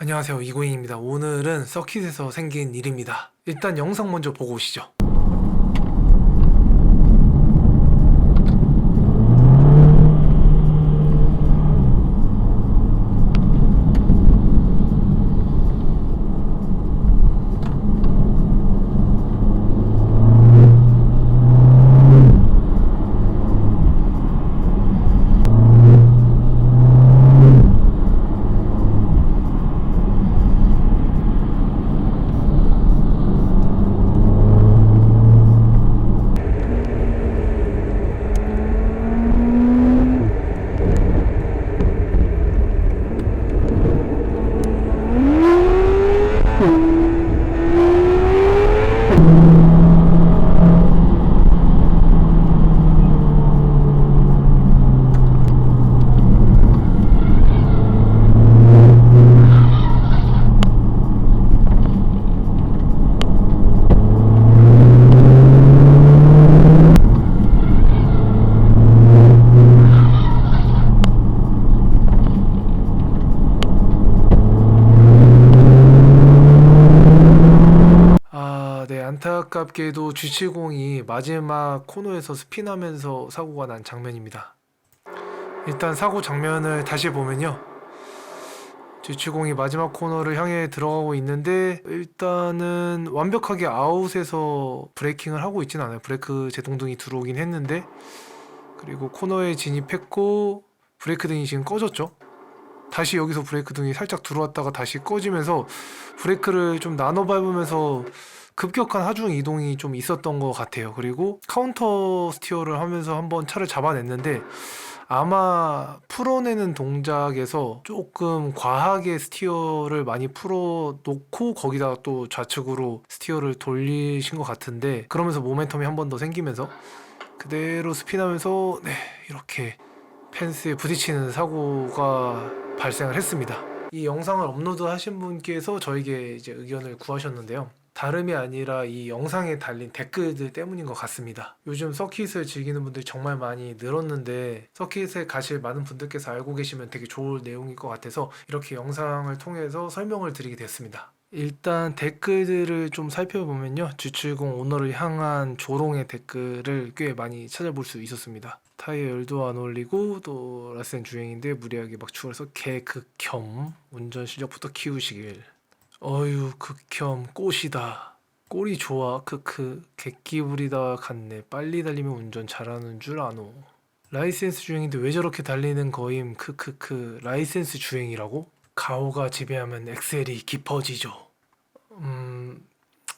안녕하세요, 이고잉입니다. 오늘은 서킷에서 생긴 일입니다. 일단 영상 먼저 보고 오시죠. 네, 안타깝게도 G70이 마지막 코너에서 스핀하면서 사고가 난 장면입니다. 일단 사고 장면을 다시 보면요, G70이 마지막 코너를 향해 들어가고 있는데 일단은 완벽하게 아웃에서 브레이킹을 하고 있진 않아요. 브레이크 제동등이 들어오긴 했는데, 그리고 코너에 진입했고 브레이크 등이 지금 꺼졌죠. 다시 여기서 브레이크 등이 살짝 들어왔다가 다시 꺼지면서 브레이크를 좀 나눠 밟으면서 급격한 하중 이동이 좀 있었던 것 같아요. 그리고 카운터 스티어를 하면서 한번 차를 잡아냈는데, 아마 풀어내는 동작에서 조금 과하게 스티어를 많이 풀어놓고 거기다가 또 좌측으로 스티어를 돌리신 것 같은데, 그러면서 모멘텀이 한 번 더 생기면서 그대로 스핀하면서 이렇게 펜스에 부딪히는 사고가 발생을 했습니다. 이 영상을 업로드하신 분께서 저에게 이제 의견을 구하셨는데요, 다름이 아니라 이 영상에 달린 댓글들 때문인 것 같습니다. 요즘 서킷을 즐기는 분들이 정말 많이 늘었는데, 서킷에 가실 많은 분들께서 알고 계시면 되게 좋을 내용일 것 같아서 이렇게 영상을 통해서 설명을 드리게 됐습니다. 일단 댓글들을 좀 살펴보면요, G70 오너를 향한 조롱의 댓글을 꽤 많이 찾아볼 수 있었습니다. 타이어 열도 안 올리고 또 라센 주행인데 무리하게 막 추월해서 개극혐, 운전 실력부터 키우시길, 어휴 극혐, 꽃이다, 꼴이 좋아, 크크, 객기부리다 같네, 빨리 달리면 운전 잘하는 줄 아노, 라이센스 주행인데 왜 저렇게 달리는 거임, 크크크, 라이센스 주행이라고? 가오가 지배하면 엑셀이 깊어지죠.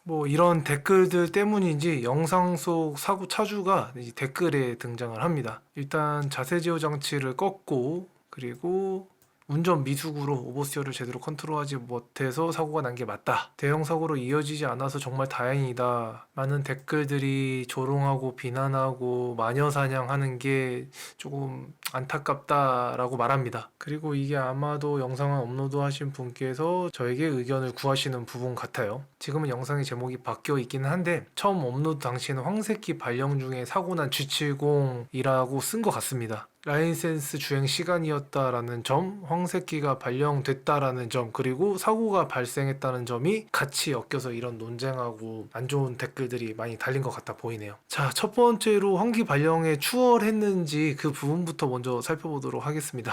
뭐 이런 댓글들 때문인지 영상 속 사고 차주가 이 댓글에 등장을 합니다. 일단 자세 제어 장치를 껐고, 그리고 운전 미숙으로 오버스티어를 제대로 컨트롤하지 못해서 사고가 난 게 맞다, 대형 사고로 이어지지 않아서 정말 다행이다, 많은 댓글들이 조롱하고 비난하고 마녀사냥하는 게 조금 안타깝다라고 말합니다. 그리고 이게 아마도 영상을 업로드하신 분께서 저에게 의견을 구하시는 부분 같아요. 지금은 영상의 제목이 바뀌어 있기는 한데, 처음 업로드 당시에는 황새끼 발령 중에 사고난 G70이라고 쓴 것 같습니다. 라이센스 주행 시간이었다라는 점, 황새끼가 발령됐다라는 점, 그리고 사고가 발생했다는 점이 같이 엮여서 이런 논쟁하고 안 좋은 댓글들이 많이 달린 것 같아 보이네요. 자, 첫 번째로 환기 발령에 추월했는지 그 부분부터 먼저 살펴보도록 하겠습니다.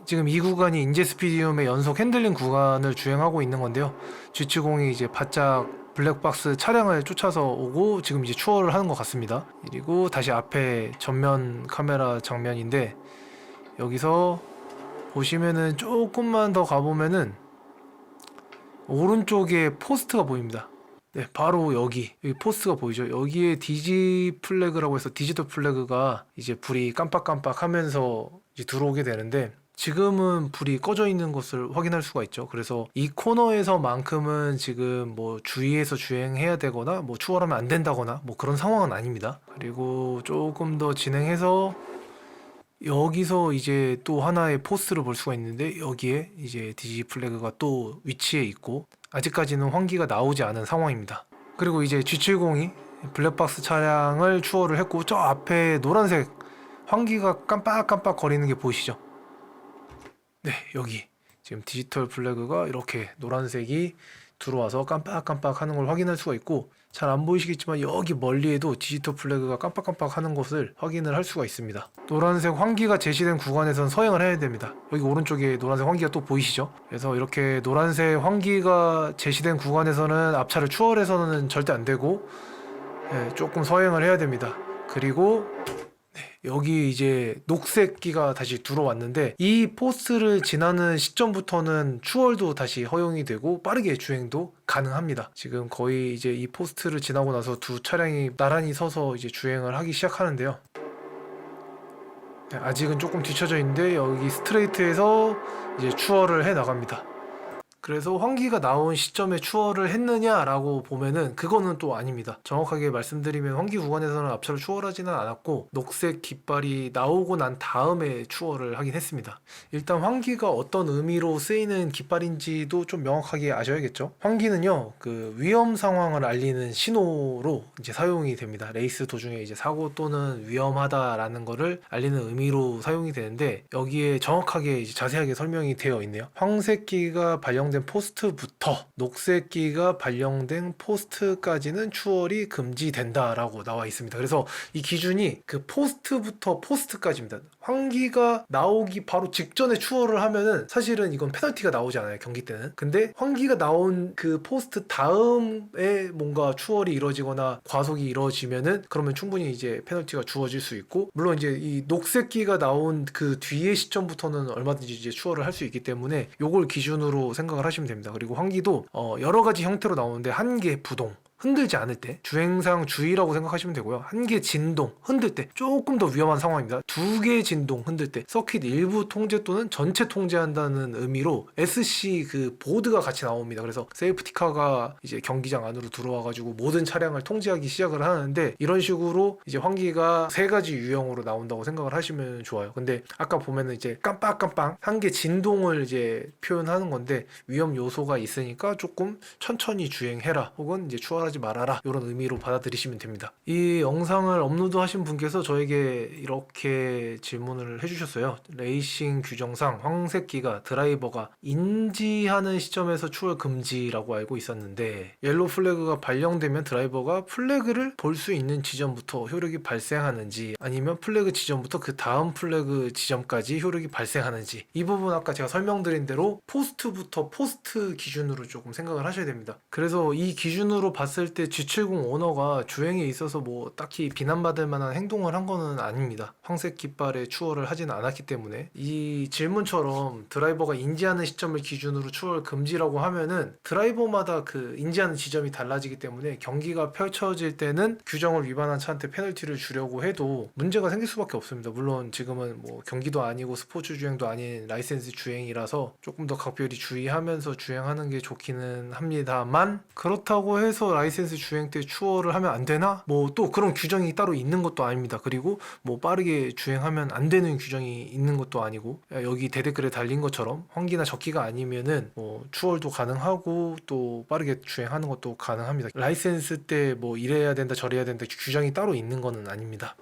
지금 이 구간이 인제 스피디움의 연속 핸들링 구간을 주행하고 있는 건데요, G70이 이제 바짝 블랙박스 차량을 쫓아서 오고 지금 이제 추월을 하는 것 같습니다. 그리고 다시 앞에 전면 카메라 장면인데, 여기서 보시면은 조금만 더 가보면은 오른쪽에 포스트가 보입니다. 네, 바로 여기 포스트가 보이죠. 여기에 디지 플래그라고 해서 디지털 플래그가 이제 불이 깜빡깜빡 하면서 이제 들어오게 되는데, 지금은 불이 꺼져 있는 것을 확인할 수가 있죠. 그래서 이 코너에서만큼은 지금 뭐 주의해서 주행해야 되거나 뭐 추월하면 안 된다거나 뭐 그런 상황은 아닙니다. 그리고 조금 더 진행해서 여기서 이제 또 하나의 포스트를 볼 수가 있는데, 여기에 이제 디지 플래그가 또 위치해 있고 아직까지는 환기가 나오지 않은 상황입니다. 그리고 이제 G70이 블랙박스 차량을 추월을 했고, 저 앞에 노란색 환기가 깜빡깜빡 거리는 게 보이시죠? 네, 여기 지금 디지털 플래그가 이렇게 노란색이 들어와서 깜빡깜빡 하는 걸 확인할 수가 있고, 잘 안 보이시겠지만 여기 멀리에도 디지털 플래그가 깜빡깜빡 하는 것을 확인을 할 수가 있습니다. 노란색 환기가 제시된 구간에선 서행을 해야 됩니다. 여기 오른쪽에 노란색 환기가 또 보이시죠? 그래서 이렇게 노란색 환기가 제시된 구간에서는 앞차를 추월해서는 절대 안 되고, 조금 서행을 해야 됩니다. 그리고 여기 이제 녹색기가 다시 들어왔는데, 이 포스트를 지나는 시점부터는 추월도 다시 허용이 되고 빠르게 주행도 가능합니다. 지금 거의 이제 이 포스트를 지나고 나서 두 차량이 나란히 서서 이제 주행을 하기 시작하는데요. 아직은 조금 뒤쳐져 있는데 여기 스트레이트에서 이제 추월을 해 나갑니다. 그래서 환기가 나온 시점에 추월을 했느냐라고 보면은 그거는 또 아닙니다. 정확하게 말씀드리면 환기 구간에서는 앞차를 추월하지는 않았고, 녹색 깃발이 나오고 난 다음에 추월을 하긴 했습니다. 일단 환기가 어떤 의미로 쓰이는 깃발인지도 좀 명확하게 아셔야겠죠. 환기는요, 그 위험 상황을 알리는 신호로 이제 사용이 됩니다. 레이스 도중에 이제 사고 또는 위험하다라는 거를 알리는 의미로 사용이 되는데, 여기에 정확하게 이제 자세하게 설명이 되어 있네요. 황색기가 발령된 포스트부터 녹색기가 발령된 포스트까지는 추월이 금지된다라고 나와 있습니다. 그래서 이 기준이 그 포스트부터 포스트까지입니다. 환기가 나오기 바로 직전에 추월을 하면은 사실은 이건 페널티가 나오지 않아요, 경기 때는. 근데 환기가 나온 그 포스트 다음에 뭔가 추월이 이루어지거나 과속이 이루어지면은 그러면 충분히 이제 페널티가 주어질 수 있고, 물론 이제 이 녹색기가 나온 그 뒤의 시점부터는 얼마든지 이제 추월을 할 수 있기 때문에 요걸 기준으로 생각을 하시면 됩니다. 그리고 환기도 여러 가지 형태로 나오는데, 한계 부동, 흔들지 않을 때, 주행상 주의라고 생각하시면 되고요. 한 개 진동, 흔들 때 조금 더 위험한 상황입니다. 두 개 진동, 흔들 때, 서킷 일부 통제 또는 전체 통제한다는 의미로 SC 그 보드가 같이 나옵니다. 그래서 세이프티카가 이제 경기장 안으로 들어와가지고 모든 차량을 통제하기 시작을 하는데, 이런 식으로 이제 환기가 세 가지 유형으로 나온다고 생각을 하시면 좋아요. 근데 아까 보면은 이제 깜빡깜빡 한 개 진동을 이제 표현하는 건데, 위험 요소가 있으니까 조금 천천히 주행해라, 혹은 이제 추월하지 말아라, 이런 의미로 받아들이시면 됩니다. 이 영상을 업로드 하신 분께서 저에게 이렇게 질문을 해주셨어요. 레이싱 규정상 황색기가 드라이버가 인지하는 시점에서 추월 금지라고 알고 있었는데, 옐로우 플래그가 발령되면 드라이버가 플래그를 볼 수 있는 지점부터 효력이 발생하는지, 아니면 플래그 지점부터 그 다음 플래그 지점까지 효력이 발생하는지, 이 부분 아까 제가 설명드린 대로 포스트부터 포스트 기준으로 조금 생각을 하셔야 됩니다. 그래서 이 기준으로 봤을 때 G70 오너가 주행에 있어서 뭐 딱히 비난받을 만한 행동을 한 거는 아닙니다. 황색 깃발에 추월을 하지는 않았기 때문에. 이 질문처럼 드라이버가 인지하는 시점을 기준으로 추월 금지라고 하면은 드라이버마다 그 인지하는 지점이 달라지기 때문에 경기가 펼쳐질 때는 규정을 위반한 차한테 페널티를 주려고 해도 문제가 생길 수밖에 없습니다. 물론 지금은 뭐 경기도 아니고 스포츠 주행도 아닌 라이센스 주행이라서 조금 더 각별히 주의하면서 주행하는 게 좋기는 합니다만, 그렇다고 해서 라이센스 주행 때 추월을 하면 안 되나? 뭐 또 그런 규정이 따로 있는 것도 아닙니다. 그리고 뭐 빠르게 주행하면 안 되는 규정이 있는 것도 아니고, 여기 대댓글에 달린 것처럼 환기나 적기가 아니면은 뭐 추월도 가능하고 또 빠르게 주행하는 것도 가능합니다. 라이센스 때 뭐 이래야 된다 저래야 된다 규정이 따로 있는 거는 아닙니다.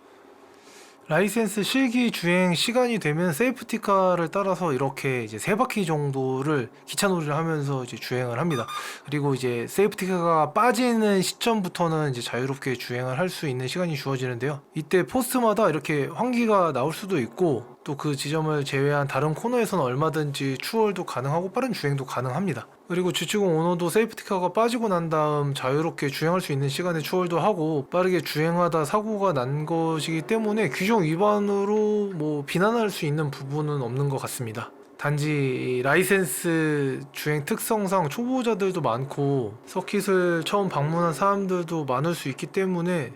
라이센스 실기 주행 시간이 되면 세이프티카를 따라서 이렇게 이제 3바퀴 정도를 기차놀이를 하면서 이제 주행을 합니다. 그리고 이제 세이프티카가 빠지는 시점부터는 이제 자유롭게 주행을 할 수 있는 시간이 주어지는데요. 이때 포스트마다 이렇게 환기가 나올 수도 있고, 또 그 지점을 제외한 다른 코너에서는 얼마든지 추월도 가능하고 빠른 주행도 가능합니다. 그리고 G70 오너도 세이프티카가 빠지고 난 다음 자유롭게 주행할 수 있는 시간에 추월도 하고, 빠르게 주행하다 사고가 난 것이기 때문에 규정 위반으로 뭐 비난할 수 있는 부분은 없는 것 같습니다. 단지 라이센스 주행 특성상 초보자들도 많고 서킷을 처음 방문한 사람들도 많을 수 있기 때문에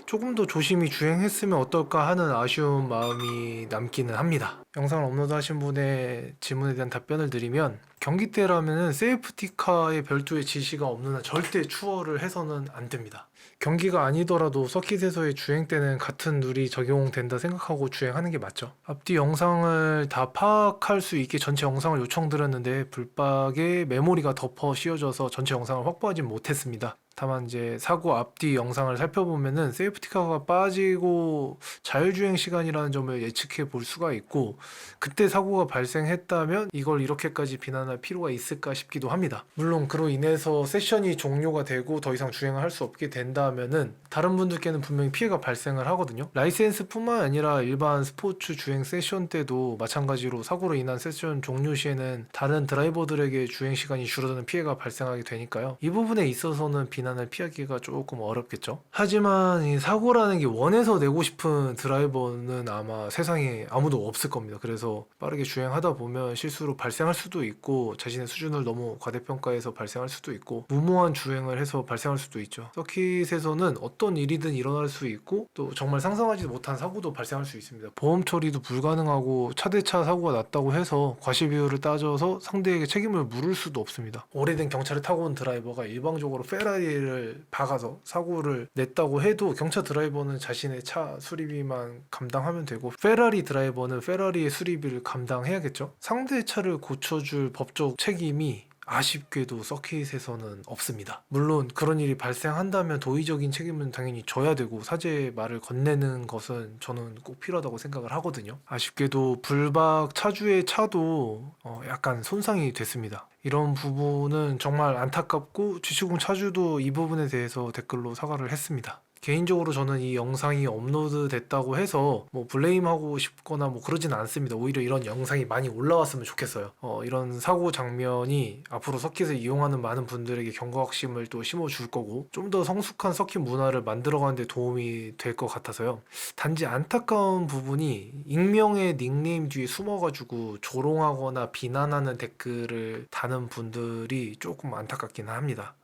조금 더 조심히 주행했으면 어떨까 하는 아쉬운 마음이 남기는 합니다. 영상을 업로드 하신 분의 질문에 대한 답변을 드리면, 경기 때라면 세이프티카에 별도의 지시가 없는 한 절대 추월을 해서는 안 됩니다. 경기가 아니더라도 서킷에서의 주행 때는 같은 룰이 적용된다 생각하고 주행하는 게 맞죠. 앞뒤 영상을 다 파악할 수 있게 전체 영상을 요청드렸는데 불박에 메모리가 덮어 씌워져서 전체 영상을 확보하지 못했습니다. 다만 이제 사고 앞뒤 영상을 살펴보면은 세이프티카가 빠지고 자율주행 시간이라는 점을 예측해 볼 수가 있고, 그때 사고가 발생했다면 이걸 이렇게까지 비난할 필요가 있을까 싶기도 합니다. 물론 그로 인해서 세션이 종료가 되고 더 이상 주행을 할 수 없게 된다면은 다른 분들께는 분명히 피해가 발생을 하거든요. 라이센스뿐만 아니라 일반 스포츠 주행 세션 때도 마찬가지로 사고로 인한 세션 종료 시에는 다른 드라이버들에게 주행 시간이 줄어드는 피해가 발생하게 되니까요. 이 부분에 있어서는 비난을 피하기가 조금 어렵겠죠. 하지만 이 사고라는 게 원해서 내고 싶은 드라이버는 아마 세상에 아무도 없을 겁니다. 그래서 빠르게 주행하다 보면 실수로 발생할 수도 있고 자신의 수준을 너무 과대평가해서 발생할 수도 있고 무모한 주행을 해서 발생할 수도 있죠. 서킷에서는 어떤 일이든 일어날 수 있고 또 정말 상상하지도 못한 사고도 발생할 수 있습니다. 보험 처리도 불가능하고 차대차 사고가 났다고 해서 과실 비율을 따져서 상대에게 책임을 물을 수도 없습니다. 오래된 경차를 타고 온 드라이버가 일방적으로 페라리를 박아서 사고를 냈다고 해도 경차 드라이버는 자신의 차 수리비만 감당하면 되고 페라리 드라이버는 페라리의 수리비를 감당해야겠죠. 상대의 차를 고쳐줄 법적 책임이 아쉽게도 서킷에서는 없습니다. 물론 그런 일이 발생한다면 도의적인 책임은 당연히 져야 되고 사죄의 말을 건네는 것은 저는 꼭 필요하다고 생각을 하거든요. 아쉽게도 불박 차주의 차도 약간 손상이 됐습니다. 이런 부분은 정말 안타깝고 G70 차주도 이 부분에 대해서 댓글로 사과를 했습니다. 개인적으로 저는 이 영상이 업로드 됐다고 해서 뭐 블레임하고 싶거나 뭐 그러진 않습니다. 오히려 이런 영상이 많이 올라왔으면 좋겠어요. 이런 사고 장면이 앞으로 서킷을 이용하는 많은 분들에게 경각심을 또 심어줄 거고 좀 더 성숙한 서킷 문화를 만들어가는 데 도움이 될 것 같아서요. 단지 안타까운 부분이 익명의 닉네임 뒤에 숨어가지고 조롱하거나 비난하는 댓글을 다는 분들이 조금 안타깝긴 합니다.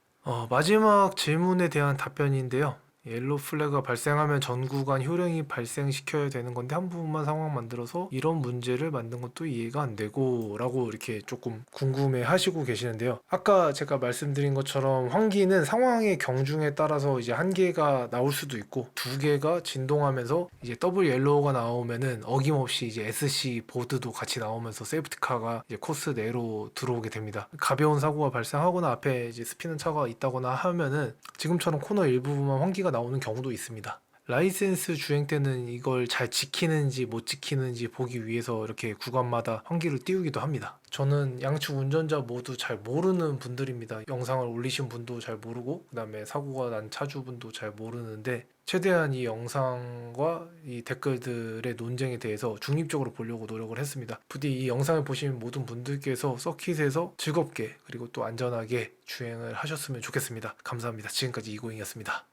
마지막 질문에 대한 답변인데요. 옐로우 플래그가 발생하면 전 구간 효령이 발생시켜야 되는 건데 한 부분만 상황 만들어서 이런 문제를 만든 것도 이해가 안 되고 라고 이렇게 조금 궁금해 하시고 계시는데요. 아까 제가 말씀드린 것처럼 환기는 상황의 경중에 따라서 이제 한 개가 나올 수도 있고 두 개가 진동하면서 이제 더블 옐로우가 나오면은 어김없이 이제 SC 보드도 같이 나오면서 세이프티카가 이제 코스 내로 들어오게 됩니다. 가벼운 사고가 발생하거나 앞에 이제 스피는 차가 있다거나 하면은 지금처럼 코너 일부분만 환기가 나오는 경우도 있습니다. 라이센스 주행 때는 이걸 잘 지키는지 못 지키는지 보기 위해서 이렇게 구간마다 환기를 띄우기도 합니다. 저는 양측 운전자 모두 잘 모르는 분들입니다. 영상을 올리신 분도 잘 모르고 그 다음에 사고가 난 차주분도 잘 모르는데 최대한 이 영상과 이 댓글들의 논쟁에 대해서 중립적으로 보려고 노력을 했습니다. 부디 이 영상을 보시는 모든 분들께서 서킷에서 즐겁게 그리고 또 안전하게 주행을 하셨으면 좋겠습니다. 감사합니다. 지금까지 이고잉이었습니다.